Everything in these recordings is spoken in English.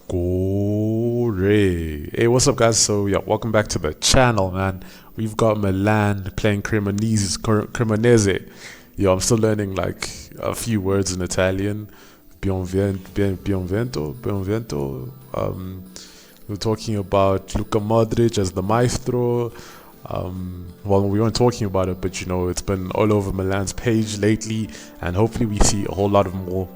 Score. Hey, what's up, guys? So, yeah, welcome back to the channel, man. We've got Milan playing Cremonese. Yo, I'm still learning like a few words in Italian. Buonvento. We're talking about Luka Modric as the maestro. Well, we weren't talking about it, but it's been all over Milan's page lately, and hopefully we see a whole lot more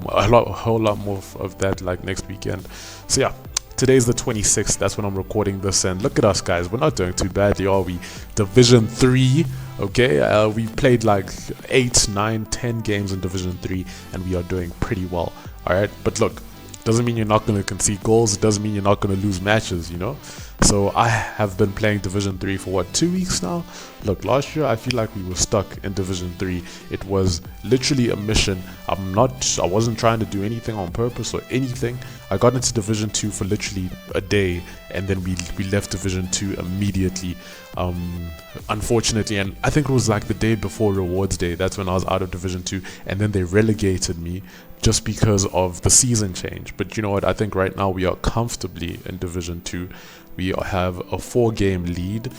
of that like next weekend. So yeah, today's the 26th. That's when I'm recording this, and look at us, guys. We're not doing too badly, are we? Division 3. Okay, we played like 8, 9, 10 games in Division 3, and we are doing pretty well. All right, but look, doesn't mean you're not going to concede goals. It doesn't mean you're not going to lose matches, So I have been playing Division 3 for 2 weeks now. Look, last year I feel like we were stuck in Division 3. It was literally a mission. I wasn't trying to do anything on purpose or anything. I got into Division 2 for literally a day, and then we left Division 2 immediately. Unfortunately, and I think it was like the day before Rewards Day. That's when I was out of Division 2, and then they relegated me just because of the season change. But you know what? I think right now we are comfortably in Division 2. We have a 4-game lead,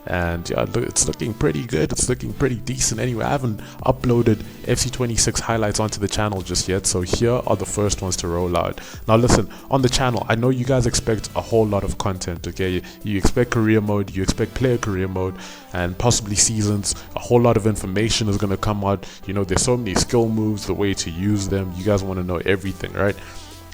and yeah, it's looking pretty good. It's looking pretty decent. Anyway, I haven't uploaded FC26 highlights onto the channel just yet, so here are the first ones to roll out. Now listen, on the channel, I know you guys expect a whole lot of content, okay? You expect career mode, you expect player career mode, and possibly seasons. A whole lot of information is going to come out. There's so many skill moves, the way to use them. You guys want to know everything, right?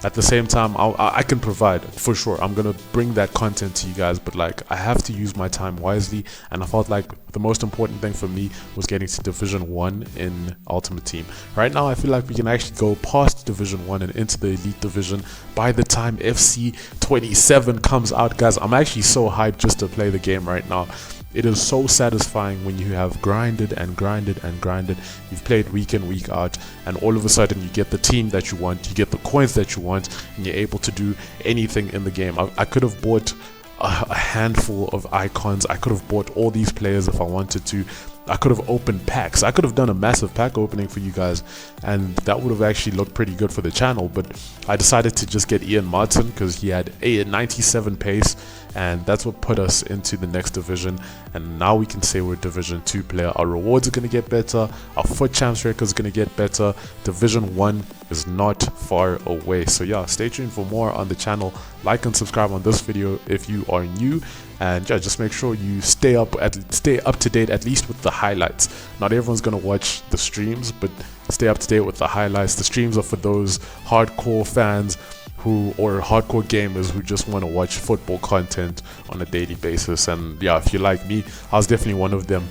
At the same time, I can provide for sure. I'm gonna bring that content to you guys, but like I have to use my time wisely, and I felt like the most important thing for me was getting to Division 1 in Ultimate Team. Right now, I feel like we can actually go past Division 1 and into the Elite Division by the time FC27 comes out, guys. I'm actually so hyped just to play the game right now. It is so satisfying when you have grinded and grinded and grinded. You've played week in, week out, and all of a sudden you get the team that you want, you get the coins that you want, and you're able to do anything in the game. I could have bought a handful of icons. I could have bought all these players if I wanted to. I could have opened packs. I could have done a massive pack opening for you guys, and that would have actually looked pretty good for the channel, but I decided to just get Ian Martin because he had a 97 pace, and that's what put us into the next division. And now we can say we're a Division 2 player. Our rewards are going to get better, our foot champs record is going to get better. Division 1 is not far away. So yeah, stay tuned for more on the channel. Like and subscribe on this video if you are new, and yeah, just make sure you stay up to date at least with the highlights. Not everyone's gonna watch the streams, but stay up to date with the highlights. The streams are for those hardcore fans or hardcore gamers who just want to watch football content on a daily basis. And yeah, if you're like me, I was definitely one of them.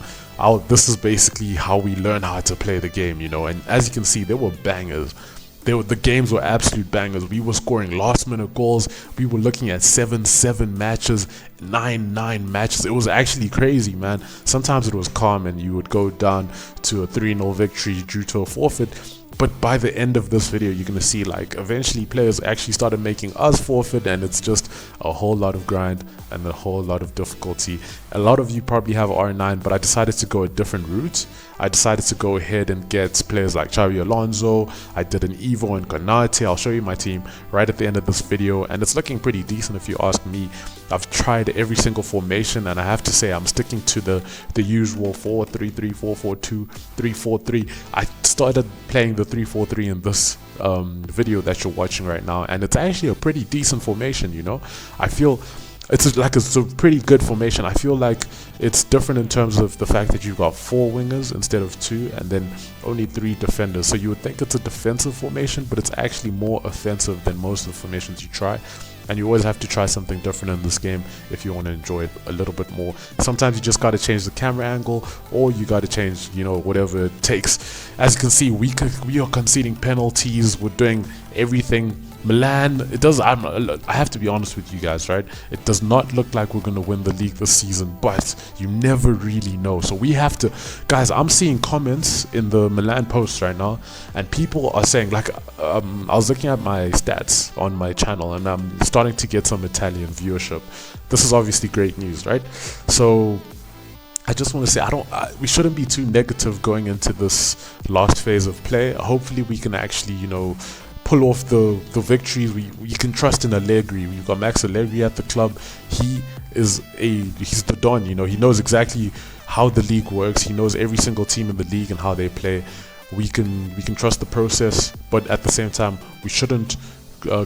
This is basically how we learn how to play the game, and as you can see, there were bangers. The games were absolute bangers. We were scoring last minute goals. We were looking at 7-7 matches, 9-9 matches. It was actually crazy, man. Sometimes it was calm and you would go down to a 3-0 victory due to a forfeit. But by the end of this video, you're going to see like eventually players actually started making us forfeit, and it's just a whole lot of grind and a whole lot of difficulty. A lot of you probably have R9, but I decided to go a different route. I decided to go ahead and get players like Xavi Alonso. I did an Evo and Konate. I'll show you my team right at the end of this video, and it's looking pretty decent if you ask me. I've tried every single formation, and I have to say I'm sticking to the usual 4-3-3, 4-4-2, 3-4-3. I started playing the 3-4-3 in this video that you're watching right now, and it's actually a pretty decent formation. I feel it's a pretty good formation. I feel like it's different in terms of the fact that you've got 4 wingers instead of 2, and then only 3 defenders. So you would think it's a defensive formation, but it's actually more offensive than most of the formations you try. And you always have to try something different in this game if you want to enjoy it a little bit more. Sometimes you just got to change the camera angle, or you got to change, whatever it takes. As you can see, we are conceding penalties. We're doing everything. Milan, I have to be honest with you guys, right? It does not look like we're going to win the league this season, but you never really know. So we have to, guys, I'm seeing comments in the Milan posts right now, and people are saying, like, I was looking at my stats on my channel, and I'm starting to get some Italian viewership. This is obviously great news, right? So I just want to say we shouldn't be too negative going into this last phase of play. Hopefully we can actually, pull off the victories. We can trust in Allegri. We've got Max Allegri at the club. He's the Don. You know, he knows exactly how the league works. He knows every single team in the league and how they play. We can trust the process, but at the same time, we shouldn't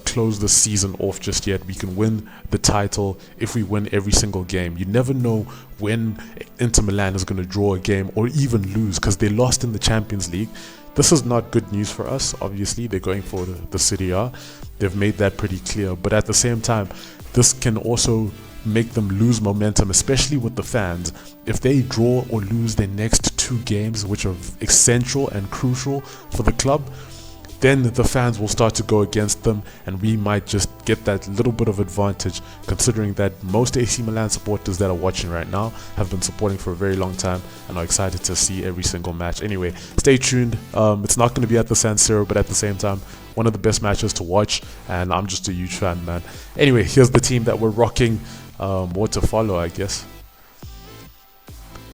close the season off just yet. We can win the title if we win every single game. You never know when Inter Milan is going to draw a game or even lose, because they lost in the Champions League. This is not good news for us. Obviously, they're going for the Serie A. They've made that pretty clear, but at the same time, this can also make them lose momentum, especially with the fans. If they draw or lose their next 2 games, which are essential and crucial for the club, then the fans will start to go against them, and we might just get that little bit of advantage, considering that most AC Milan supporters that are watching right now have been supporting for a very long time and are excited to see every single match. Anyway, stay tuned. It's not going to be at the San Siro, but at the same time, one of the best matches to watch, and I'm just a huge fan, man. Anyway, here's the team that we're rocking. What to follow, I guess.